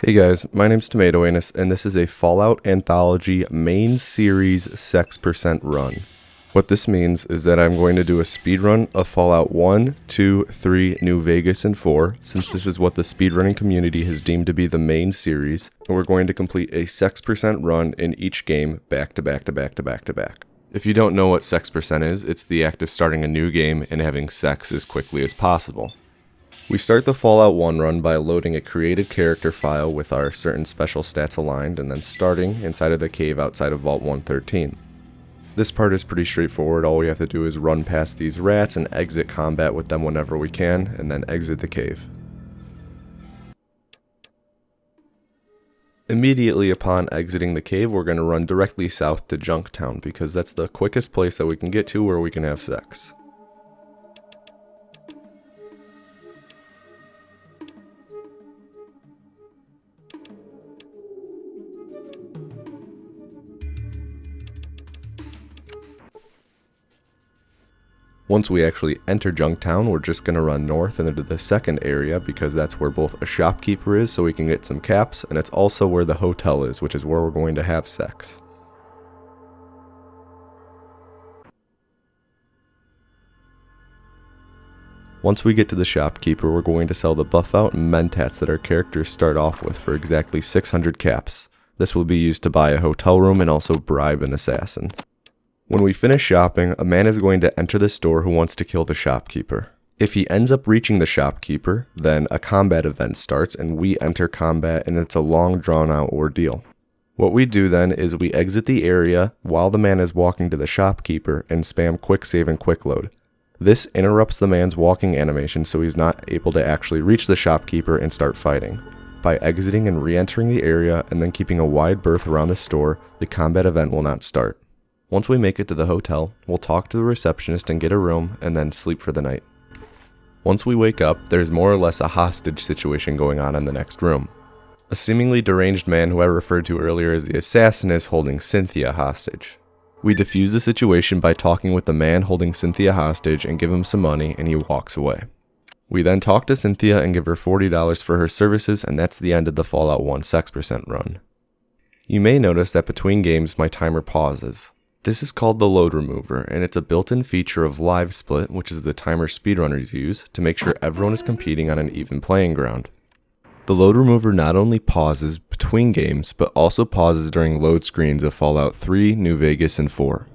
Hey guys, my name's Tomato Anus, and this is a Fallout Anthology main series sex % run. What this means is that I'm going to do a speedrun of Fallout 1, 2, 3, New Vegas, and 4, since this is what the speedrunning community has deemed to be the main series, and we're going to complete a sex % run in each game back to back to back to back to back. If you don't know what sex % is, it's the act of starting a new game and having sex as quickly as possible. We start the Fallout 1 run by loading a created character file with our certain special stats aligned and then starting inside of the cave outside of Vault 113. This part is pretty straightforward. All we have to do is run past these rats and exit combat with them whenever we can, and then exit the cave. Immediately upon exiting the cave, we're going to run directly south to Junktown because that's the quickest place that we can get to where we can have sex. Once we actually enter Junktown, we're just going to run north and into the second area because that's where both a shopkeeper is so we can get some caps, and it's also where the hotel is, which is where we're going to have sex. Once we get to the shopkeeper, we're going to sell the buff out and mentats that our characters start off with for exactly 600 caps. This will be used to buy a hotel room and also bribe an assassin. When we finish shopping, a man is going to enter the store who wants to kill the shopkeeper. If he ends up reaching the shopkeeper, then a combat event starts and we enter combat, and it's a long drawn out ordeal. What we do then is we exit the area while the man is walking to the shopkeeper and spam quick save and quick load. This interrupts the man's walking animation so he's not able to actually reach the shopkeeper and start fighting. By exiting and re-entering the area and then keeping a wide berth around the store, the combat event will not start. Once we make it to the hotel, we'll talk to the receptionist and get a room, and then sleep for the night. Once we wake up, there's more or less a hostage situation going on in the next room. A seemingly deranged man who I referred to earlier as the assassin is holding Cynthia hostage. We defuse the situation by talking with the man holding Cynthia hostage and give him some money, and he walks away. We then talk to Cynthia and give her $40 for her services, and that's the end of the Fallout 1 sex % run. You may notice that between games my timer pauses. This is called the load remover, and it's a built-in feature of live split, which is the timer speedrunners use to make sure everyone is competing on an even playing ground. The load remover not only pauses between games, but also pauses during load screens of Fallout 3, New Vegas, and 4.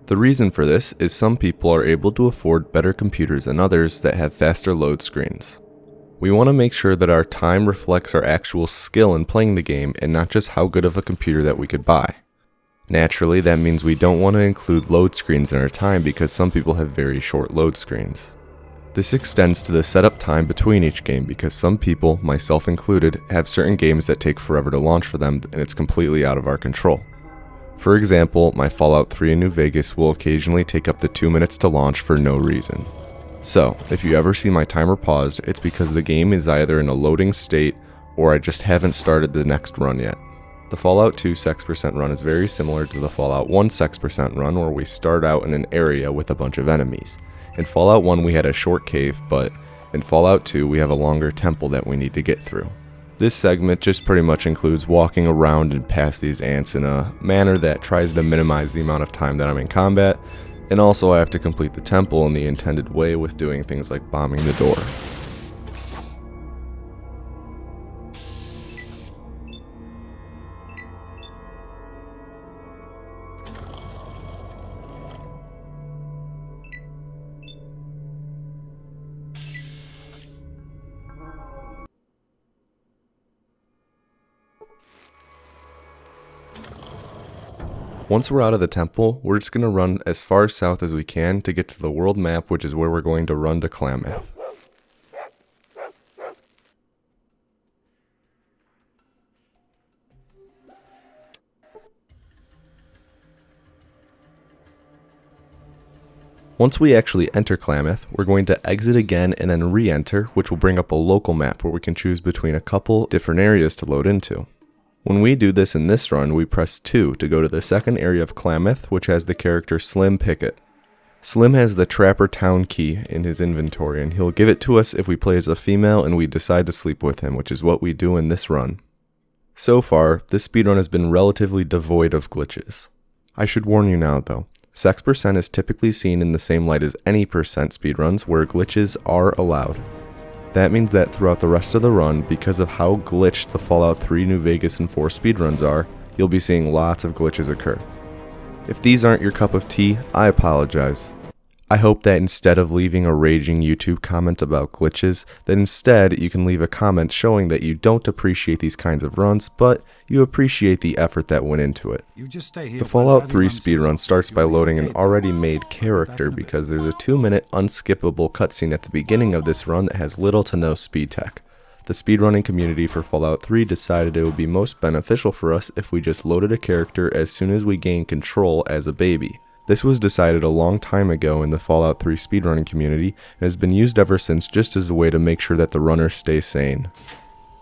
The reason for this is some people are able to afford better computers than others that have faster load screens. We want to make sure that our time reflects our actual skill in playing the game and not just how good of a computer that we could buy. Naturally, that means we don't want to include load screens in our time because some people have very short load screens. This extends to the setup time between each game because some people, myself included, have certain games that take forever to launch for them and it's completely out of our control. For example, my Fallout 3 in New Vegas will occasionally take up to 2 minutes to launch for no reason. So, if you ever see my timer paused, it's because the game is either in a loading state or I just haven't started the next run yet. The Fallout 2 sex % run is very similar to the Fallout 1 sex % run where we start out in an area with a bunch of enemies. In Fallout 1 we had a short cave, but in Fallout 2 we have a longer temple that we need to get through. This segment just pretty much includes walking around and past these ants in a manner that tries to minimize the amount of time that I'm in combat, and also I have to complete the temple in the intended way with doing things like bombing the door. Once we're out of the temple, we're just going to run as far south as we can to get to the world map, which is where we're going to run to Klamath. Once we actually enter Klamath, we're going to exit again and then re-enter, which will bring up a local map where we can choose between a couple different areas to load into. When we do this in this run, we press 2 to go to the second area of Klamath, which has the character Slim Pickett. Slim has the Trapper Town key in his inventory, and he'll give it to us if we play as a female and we decide to sleep with him, which is what we do in this run. So far, this speedrun has been relatively devoid of glitches. I should warn you now though, Sex% is typically seen in the same light as any percent speedruns where glitches are allowed. That means that throughout the rest of the run, because of how glitched the Fallout 3 New Vegas and 4 speedruns are, you'll be seeing lots of glitches occur. If these aren't your cup of tea, I apologize. I hope that instead of leaving a raging YouTube comment about glitches, that instead you can leave a comment showing that you don't appreciate these kinds of runs, but you appreciate the effort that went into it. The Fallout 3 speedrun starts by loading an already made character because there's a 2-minute unskippable cutscene at the beginning of this run that has little to no speed tech. The speedrunning community for Fallout 3 decided it would be most beneficial for us if we just loaded a character as soon as we gained control as a baby. This was decided a long time ago in the Fallout 3 speedrunning community and has been used ever since just as a way to make sure that the runners stay sane.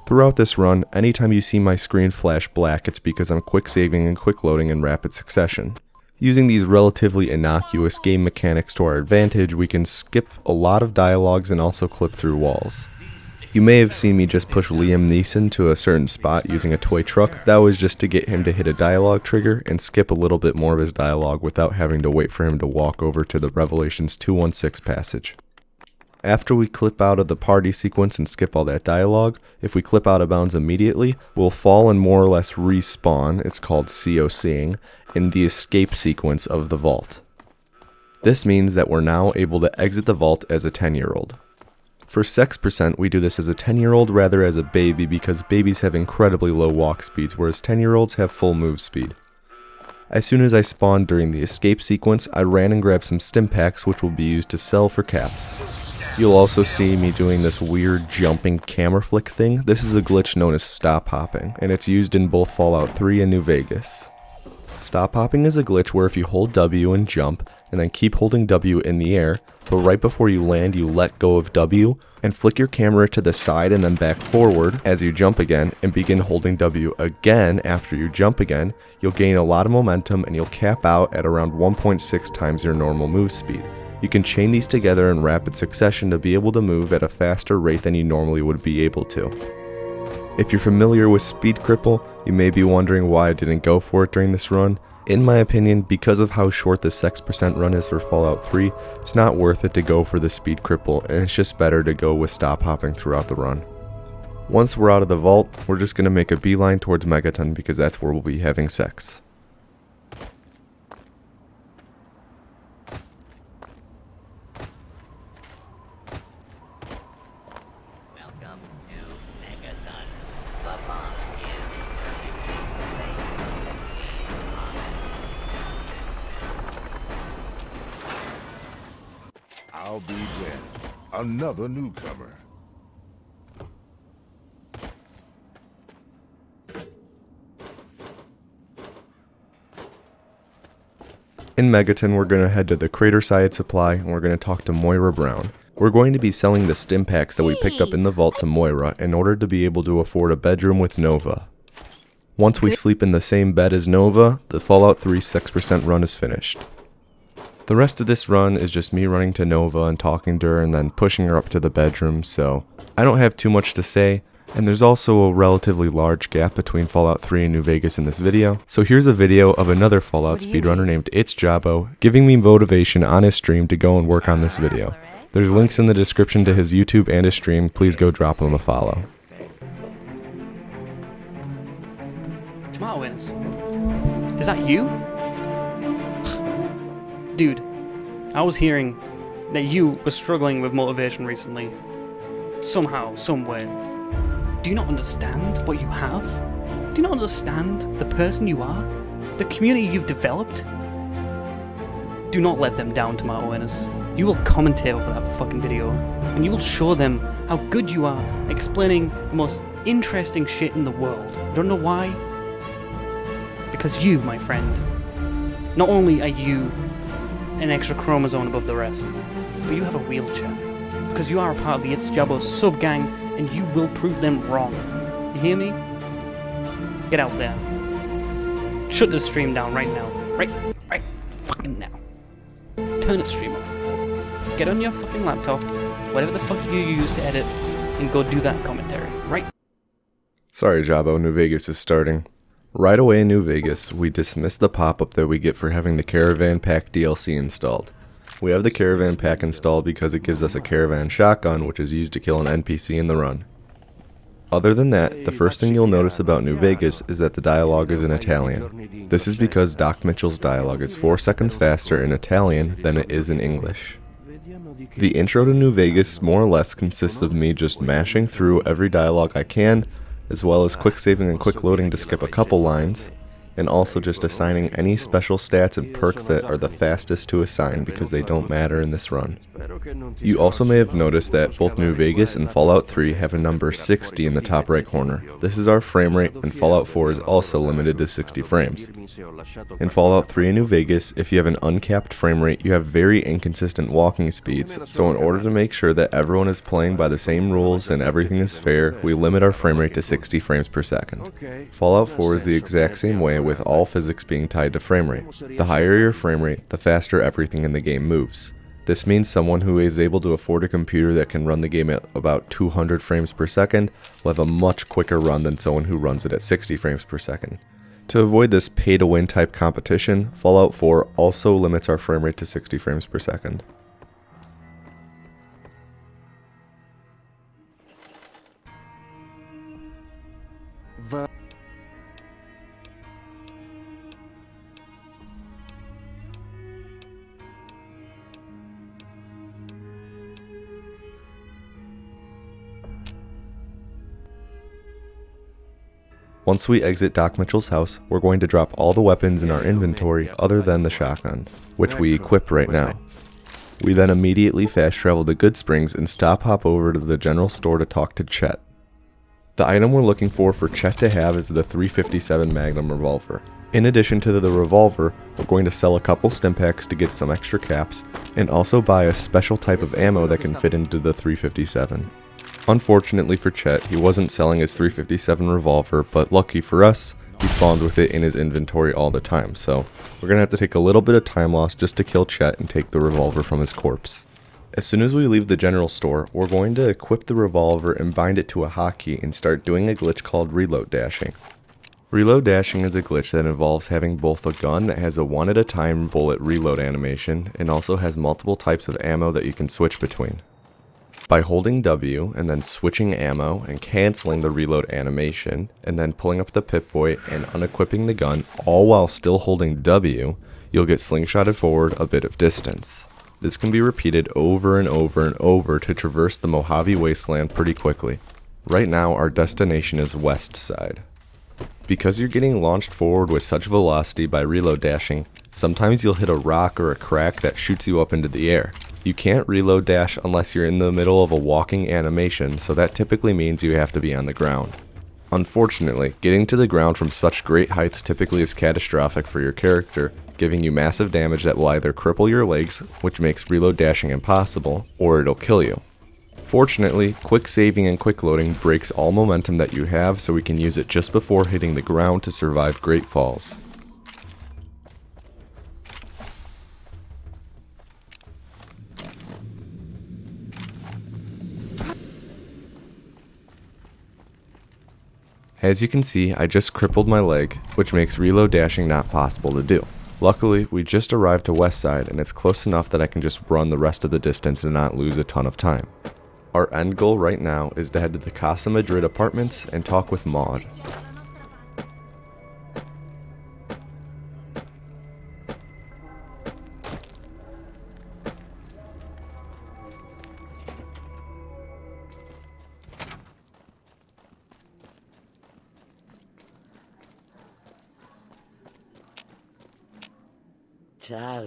Throughout this run, anytime you see my screen flash black, it's because I'm quick saving and quick loading in rapid succession. Using these relatively innocuous game mechanics to our advantage, we can skip a lot of dialogues and also clip through walls. You may have seen me just push Liam Neeson to a certain spot using a toy truck. That was just to get him to hit a dialogue trigger and skip a little bit more of his dialogue without having to wait for him to walk over to the Revelations 216 passage. After we clip out of the party sequence and skip all that dialogue, if we clip out of bounds immediately, we'll fall and more or less respawn, it's called COCing, in the escape sequence of the vault. This means that we're now able to exit the vault as a 10-year-old. For Sex%, we do this as a 10-year-old rather as a baby because babies have incredibly low walk speeds, whereas 10-year-olds have full move speed. As soon as I spawned during the escape sequence, I ran and grabbed some stim packs which will be used to sell for caps. You'll also see me doing this weird jumping camera flick thing. This is a glitch known as stop hopping, and it's used in both Fallout 3 and New Vegas. Stop hopping is a glitch where if you hold W and jump, and then keep holding W in the air, but right before you land you let go of W, and flick your camera to the side and then back forward as you jump again, and begin holding W again after you jump again, you'll gain a lot of momentum and you'll cap out at around 1.6 times your normal move speed. You can chain these together in rapid succession to be able to move at a faster rate than you normally would be able to. If you're familiar with Speed Cripple, you may be wondering why I didn't go for it during this run. In my opinion, because of how short the Sex% run is for Fallout 3, it's not worth it to go for the Speed Cripple, and it's just better to go with stop hopping throughout the run. Once we're out of the vault, we're just going to make a beeline towards Megaton because that's where we'll be having sex. I'll be dead. Another newcomer. In Megaton, we're going to head to the Crater Side Supply and we're going to talk to Moira Brown. We're going to be selling the stim packs that we picked up in the vault to Moira in order to be able to afford a bedroom with Nova. Once we sleep in the same bed as Nova, the Fallout 3 Sex% run is finished. The rest of this run is just me running to Nova and talking to her and then pushing her up to the bedroom, so I don't have too much to say, and there's also a relatively large gap between Fallout 3 and New Vegas in this video. So here's a video of another Fallout speedrunner named It's Jabo giving me motivation on his stream to go and work on this video. There's links in the description to his YouTube and his stream, please go drop him a follow. Tomato wins. Is that you? Dude, I was hearing that you were struggling with motivation recently. Somehow, somewhere. Do you not understand what you have? Do you not understand the person you are? The community you've developed? Do not let them down, Tomato winners. You will commentate over that fucking video, and you will show them how good you are at explaining the most interesting shit in the world. Don't know why? Because you, my friend, not only are you an extra chromosome above the rest, but you have a wheelchair. Because you are a part of the It's Jabo sub-gang, and you will prove them wrong. You hear me? Get out there. Shut the stream down right now. Right fucking now. Turn the stream off. Get on your fucking laptop, whatever the fuck you use to edit, and go do that commentary. Right? Sorry Jabo, New Vegas is starting. Right away in New Vegas, we dismiss the pop-up that we get for having the Caravan Pack DLC installed. We have the Caravan Pack installed because it gives us a Caravan shotgun, which is used to kill an NPC in the run. Other than that, the first thing you'll notice about New Vegas is that the dialogue is in Italian. This is because Doc Mitchell's dialogue is 4 seconds faster in Italian than it is in English. The intro to New Vegas more or less consists of me just mashing through every dialogue I can, as well as quick saving and quick loading to skip a couple lines, and also just assigning any special stats and perks that are the fastest to assign because they don't matter in this run. You also may have noticed that both New Vegas and Fallout 3 have a number 60 in the top right corner. This is our frame rate, and Fallout 4 is also limited to 60 frames. In Fallout 3 and New Vegas, if you have an uncapped frame rate, you have very inconsistent walking speeds, so in order to make sure that everyone is playing by the same rules and everything is fair, we limit our frame rate to 60 frames per second. Fallout 4 is the exact same way, with all physics being tied to frame rate. The higher your frame rate, the faster everything in the game moves. This means someone who is able to afford a computer that can run the game at about 200 frames per second will have a much quicker run than someone who runs it at 60 frames per second. To avoid this pay-to-win type competition, Fallout 4 also limits our frame rate to 60 frames per second. Once we exit Doc Mitchell's house, we're going to drop all the weapons in our inventory other than the shotgun, which we equip right now. We then immediately fast travel to Good Springs and hop over to the general store to talk to Chet. The item we're looking for Chet to have is the 357 Magnum revolver. In addition to the revolver, we're going to sell a couple stim packs to get some extra caps, and also buy a special type of ammo that can fit into the 357. Unfortunately for Chet, he wasn't selling his 357 revolver, but lucky for us, he spawns with it in his inventory all the time, so we're gonna have to take a little bit of time loss just to kill Chet and take the revolver from his corpse. As soon as we leave the general store, we're going to equip the revolver and bind it to a hotkey and start doing a glitch called reload dashing. Reload dashing is a glitch that involves having both a gun that has a one at a time bullet reload animation and also has multiple types of ammo that you can switch between. By holding W and then switching ammo and canceling the reload animation and then pulling up the Pip-Boy and unequipping the gun all while still holding W, you'll get slingshotted forward a bit of distance. This can be repeated over and over and over to traverse the Mojave Wasteland pretty quickly. Right now our destination is west side. Because you're getting launched forward with such velocity by reload dashing, sometimes you'll hit a rock or a crack that shoots you up into the air. You can't reload dash unless you're in the middle of a walking animation, so that typically means you have to be on the ground. Unfortunately, getting to the ground from such great heights typically is catastrophic for your character, giving you massive damage that will either cripple your legs, which makes reload dashing impossible, or it'll kill you. Fortunately, quick saving and quick loading breaks all momentum that you have, so we can use it just before hitting the ground to survive great falls. As you can see, I just crippled my leg, which makes reload dashing not possible to do. Luckily, we just arrived to west side and it's close enough that I can just run the rest of the distance and not lose a ton of time. Our end goal right now is to head to the Casa Madrid apartments and talk with Maud. Ciao.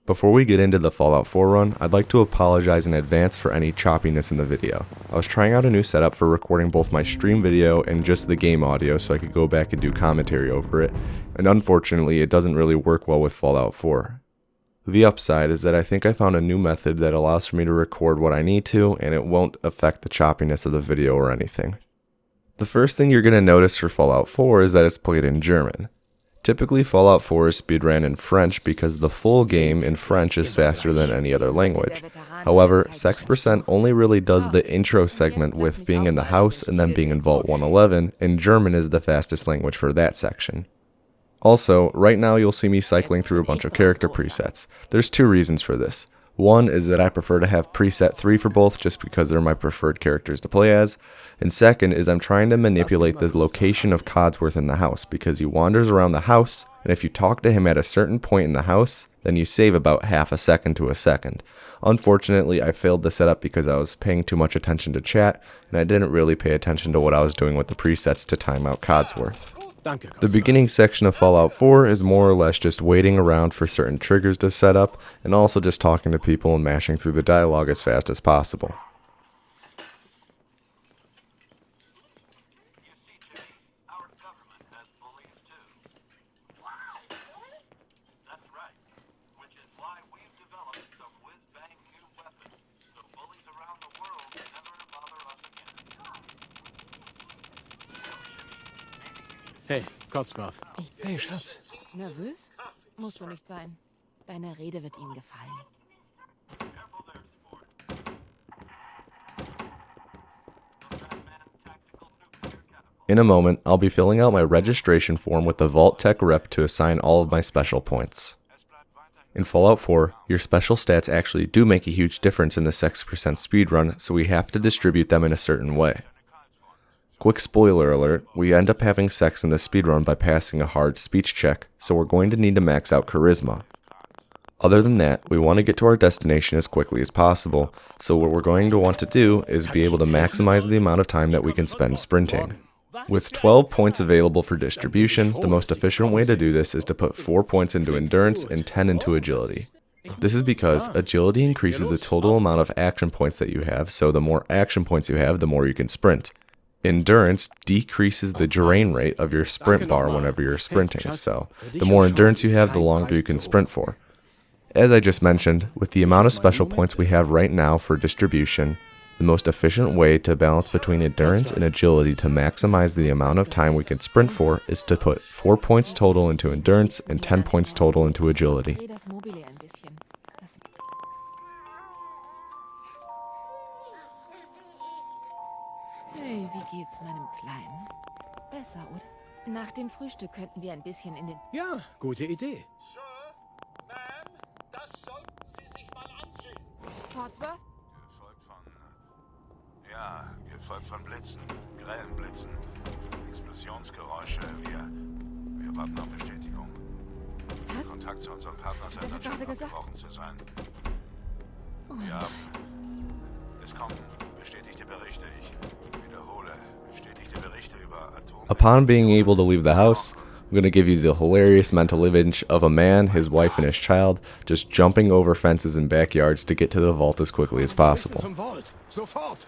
Before we get into the Fallout 4 run, I'd like to apologize in advance for any choppiness in the video. I was trying out a new setup for recording both my stream video and just the game audio so I could go back and do commentary over it, and unfortunately it doesn't really work well with Fallout 4. The upside is that I think I found a new method that allows for me to record what I need to, and it won't affect the choppiness of the video or anything. The first thing you're going to notice for Fallout 4 is that it's played in German. Typically, Fallout 4 is speedrun in French because the full game in French is faster than any other language. However, 6% only really does the intro segment with being in the house and then being in Vault 111, and German is the fastest language for that section. Also, right now you'll see me cycling through a bunch of character presets. There's two reasons for this. One is that I prefer to have preset 3 for both just because they're my preferred characters to play as, and second is I'm trying to manipulate the location of Codsworth in the house because he wanders around the house, and if you talk to him at a certain point in the house, then you save about half a second to a second. Unfortunately, I failed the setup because I was paying too much attention to chat, and I didn't really pay attention to what I was doing with the presets to time out Codsworth. The beginning section of Fallout 4 is more or less just waiting around for certain triggers to set up, and also just talking to people and mashing through the dialogue as fast as possible. Hey, Codsworth. Hey, Schatz. Nervös? Musst du nicht sein. Deine Rede wird ihm gefallen. In a moment, I'll be filling out my registration form with the Vault Tech rep to assign all of my special points. In Fallout 4, your special stats actually do make a huge difference in the 6% speedrun, so we have to distribute them in a certain way. Quick spoiler alert, we end up having sex in the speedrun by passing a hard speech check, so we're going to need to max out charisma. Other than that, we want to get to our destination as quickly as possible, so what we're going to want to do is be able to maximize the amount of time that we can spend sprinting. With 12 points available for distribution, the most efficient way to do this is to put 4 points into endurance and 10 into agility. This is because agility increases the total amount of action points that you have, so the more action points you have, the more you can sprint. Endurance decreases the drain rate of your sprint bar whenever you're sprinting, so the more endurance you have, the longer you can sprint for. As I just mentioned, with the amount of special points we have right now for distribution, the most efficient way to balance between endurance and agility to maximize the amount of time we can sprint for is to put 4 points total into endurance and 10 points total into agility. Dreh das Mobile ein bisschen. Hey, wie geht's meinem Kleinen? Besser, oder? Nach dem Frühstück könnten wir ein bisschen in den... Ja, gute Idee. Sir, Ma'am, das sollten Sie sich mal ansehen. Codsworth? Gefolgt von Blitzen, grellen Blitzen, Explosionsgeräusche. Wir warten auf Bestätigung. Was? Kontakt zu unserem Partnersender Was hat er scheint gesagt? abgebrochen zu sein. Oh, Wir haben... Es kommen bestätigte Berichte. Ich wiederhole, bestätigte Berichte über Atom... Upon being able to leave the house, I'm going to give you the hilarious mental image of a man, his wife, and his child just jumping over fences and backyards to get to the vault as quickly as possible. Zum Vault. Sofort.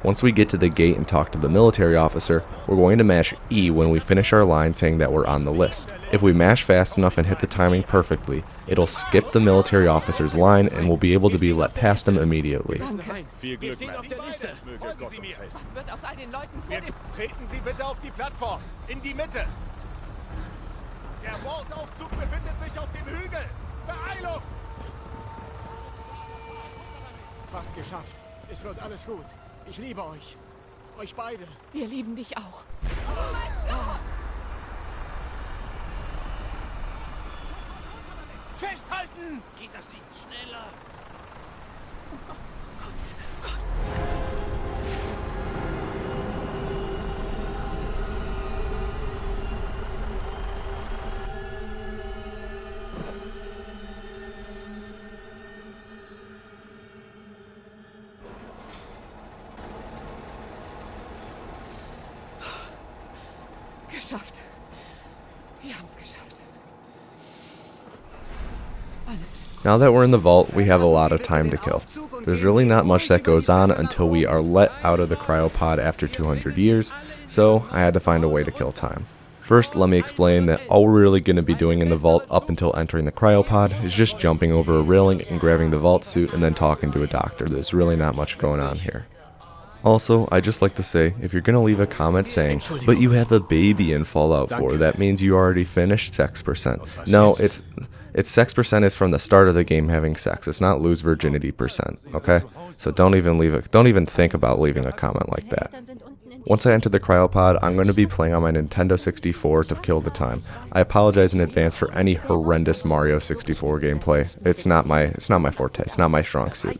Once we get to the gate and talk to the military officer, we're going to mash E when we finish our line saying that we're on the list. If we mash fast enough and hit the timing perfectly, it'll skip the military officer's line and we'll be able to be let past him immediately. Viel Glück, Steht auf der Liste. Möge Gott uns helfen. was wird aus all den Leuten vor dem... Treten Sie bitte auf die Plattform. In die Mitte. Der Vault-Aufzug befindet sich auf dem Hügel. Beeilung! Fast geschafft. Es wird alles gut. Ich liebe euch. Euch beide. Wir lieben dich auch. Festhalten! Geht das nicht schneller? Geschafft. Wir haben's geschafft. Now that we're in the vault, we have a lot of time to kill. There's really not much that goes on until we are let out of the cryopod after 200 years, so I had to find a way to kill time. First, let me explain that all we're really going to be doing in the vault up until entering the cryopod is just jumping over a railing and grabbing the vault suit and then talking to a doctor. There's really not much going on here. Also, I'd just like to say, if you're going to leave a comment saying, but you have a baby in Fallout 4, that means you already finished sex percent. No, it's sex percent is from the start of the game having sex. It's not lose virginity percent, okay? So don't even think about leaving a comment like that. Once I enter the cryopod, I'm going to be playing on my Nintendo 64 to kill the time. I apologize in advance for any horrendous Mario 64 gameplay. It's not my forte. It's not my strong suit.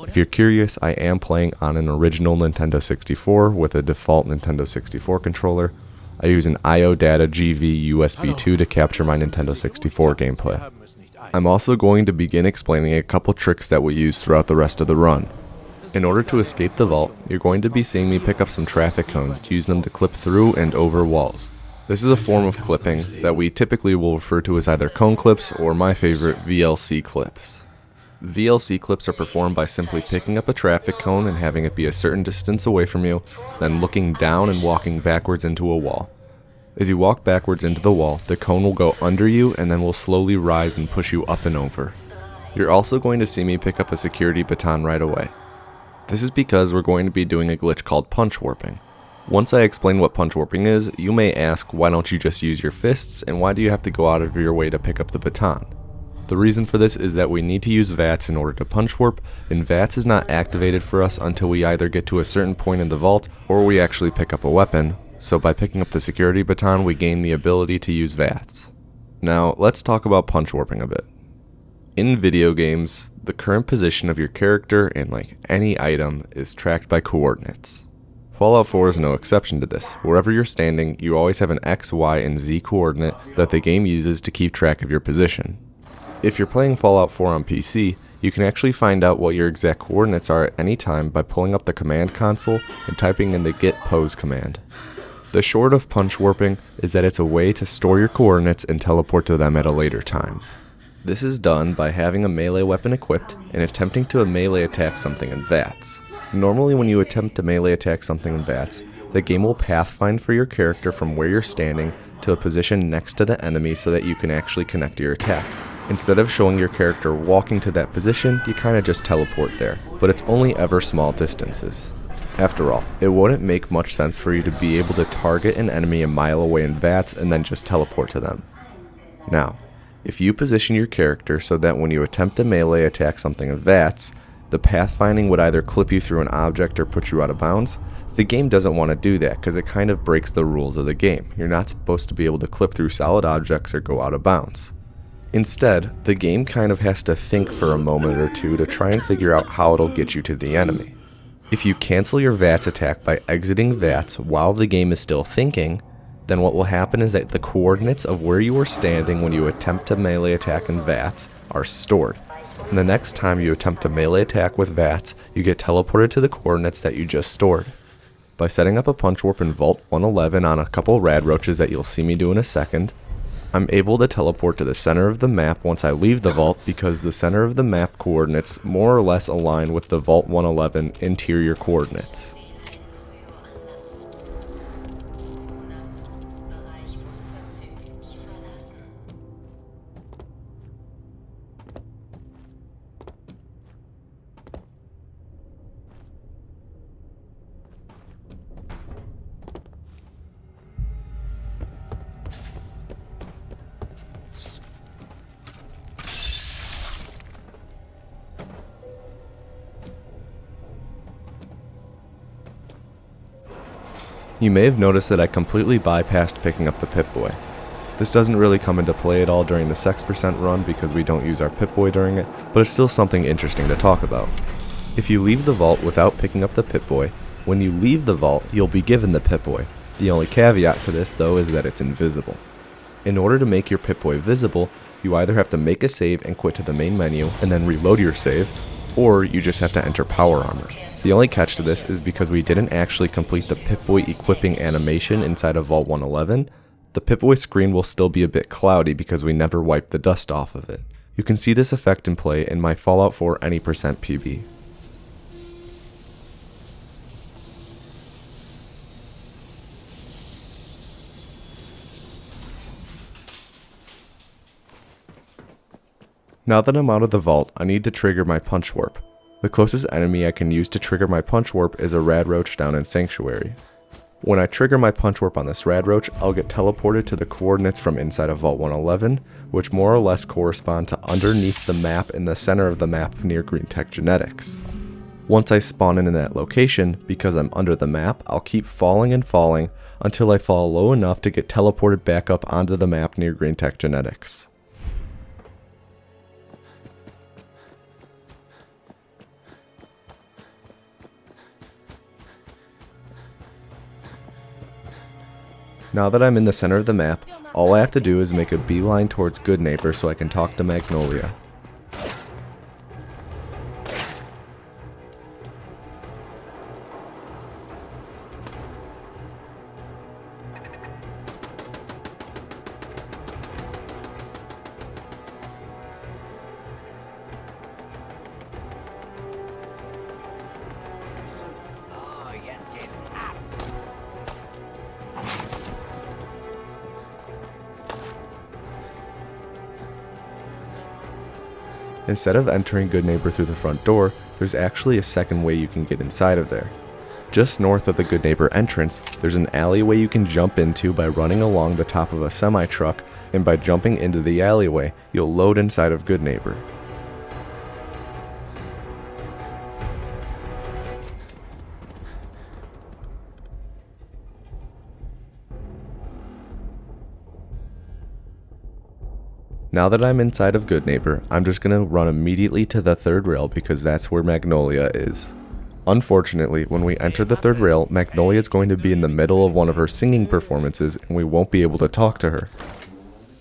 If you're curious, I am playing on an original Nintendo 64 with a default Nintendo 64 controller. I use an IO Data GV USB 2 to capture my Nintendo 64 gameplay. I'm also going to begin explaining a couple tricks that we use throughout the rest of the run. In order to escape the vault, you're going to be seeing me pick up some traffic cones to use them to clip through and over walls. This is a form of clipping that we typically will refer to as either cone clips or my favorite, VLC clips. VLC clips are performed by simply picking up a traffic cone and having it be a certain distance away from you, then looking down and walking backwards into a wall. As you walk backwards into the wall, the cone will go under you and then will slowly rise and push you up and over. You're also going to see me pick up a security baton right away. This is because we're going to be doing a glitch called punch warping. Once I explain what punch warping is, you may ask, why don't you just use your fists and why do you have to go out of your way to pick up the baton? The reason for this is that we need to use VATS in order to punch warp, and VATS is not activated for us until we either get to a certain point in the vault or we actually pick up a weapon, so by picking up the security baton we gain the ability to use VATS. Now let's talk about punch warping a bit. In video games, the current position of your character and like any item is tracked by coordinates. Fallout 4 is no exception to this. Wherever you're standing, you always have an X, Y, and Z coordinate that the game uses to keep track of your position. If you're playing Fallout 4 on PC, you can actually find out what your exact coordinates are at any time by pulling up the command console and typing in the get pose command. The short of punch warping is that it's a way to store your coordinates and teleport to them at a later time. This is done by having a melee weapon equipped and attempting to melee attack something in VATS. Normally when you attempt to melee attack something in VATS, the game will pathfind for your character from where you're standing to a position next to the enemy so that you can actually connect your attack. Instead of showing your character walking to that position, you kinda just teleport there, but it's only ever small distances. After all, it wouldn't make much sense for you to be able to target an enemy a mile away in VATS and then just teleport to them. Now, if you position your character so that when you attempt to melee attack something in VATS, the pathfinding would either clip you through an object or put you out of bounds, the game doesn't want to do that because it kind of breaks the rules of the game. You're not supposed to be able to clip through solid objects or go out of bounds. Instead, the game kind of has to think for a moment or two to try and figure out how it'll get you to the enemy. If you cancel your VATS attack by exiting VATS while the game is still thinking, then what will happen is that the coordinates of where you were standing when you attempt to melee attack in VATS are stored. And the next time you attempt to melee attack with VATS, you get teleported to the coordinates that you just stored. By setting up a punch warp in Vault 111 on a couple rad roaches that you'll see me do in a second, I'm able to teleport to the center of the map once I leave the vault because the center of the map coordinates more or less align with the Vault 111 interior coordinates. You may have noticed that I completely bypassed picking up the Pip-Boy. This doesn't really come into play at all during the sex percent run because we don't use our Pip-Boy during it, but it's still something interesting to talk about. If you leave the vault without picking up the Pip-Boy, when you leave the vault, you'll be given the Pip-Boy. The only caveat to this, though, is that it's invisible. In order to make your Pip-Boy visible, you either have to make a save and quit to the main menu and then reload your save, or you just have to enter Power Armor. The only catch to this is because we didn't actually complete the Pip-Boy equipping animation inside of Vault 111, the Pip-Boy screen will still be a bit cloudy because we never wiped the dust off of it. You can see this effect in play in my Fallout 4 any percent PB. Now that I'm out of the vault, I need to trigger my punch warp. The closest enemy I can use to trigger my punch warp is a rad roach down in Sanctuary. When I trigger my punch warp on this rad roach, I'll get teleported to the coordinates from inside of Vault 111, which more or less correspond to underneath the map in the center of the map near Green Tech Genetics. Once I spawn in that location, because I'm under the map, I'll keep falling and falling until I fall low enough to get teleported back up onto the map near Green Tech Genetics. Now that I'm in the center of the map, all I have to do is make a beeline towards Good Neighbor so I can talk to Magnolia. Instead of entering Good Neighbor through the front door, there's actually a second way you can get inside of there. Just north of the Good Neighbor entrance, there's an alleyway you can jump into by running along the top of a semi-truck, and by jumping into the alleyway, you'll load inside of Good Neighbor. Now that I'm inside of Good Neighbor, I'm just going to run immediately to the third rail because that's where Magnolia is. Unfortunately, when we enter the third rail, Magnolia is going to be in the middle of one of her singing performances and we won't be able to talk to her.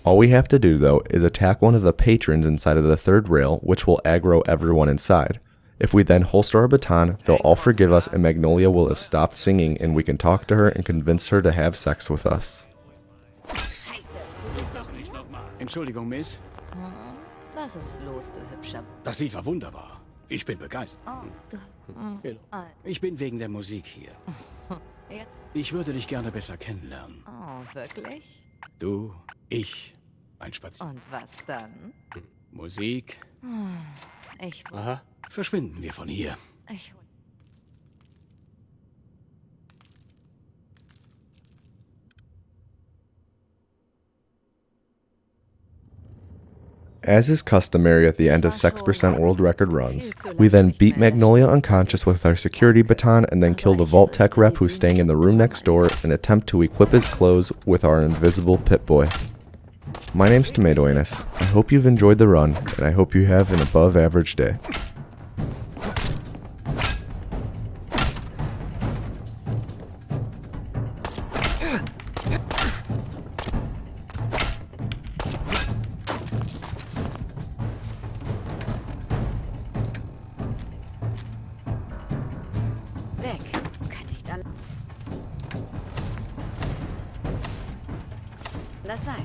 All we have to do though is attack one of the patrons inside of the third rail, which will aggro everyone inside. If we then holster our baton, they'll all forgive us and Magnolia will have stopped singing and we can talk to her and convince her to have sex with us. Entschuldigung, Miss. Was ist los, du Hübscher? Das Lied war wunderbar. Ich bin begeistert. Oh, Ich bin wegen der Musik hier. jetzt? Ich würde dich gerne besser kennenlernen. Oh, wirklich? Du, ich, ein Spaziergang. Und was dann? Musik. Ich, Aha. Verschwinden wir von hier. ich, As is customary at the end of 6% world record runs, we then beat Magnolia unconscious with our security baton and then kill the Vault Tech rep who's staying in the room next door and attempt to equip his clothes with our invisible Pip-Boy. My name's Tomato Anus. I hope you've enjoyed the run, and I hope you have an above average day. weg. Kann nicht an. Lass sein.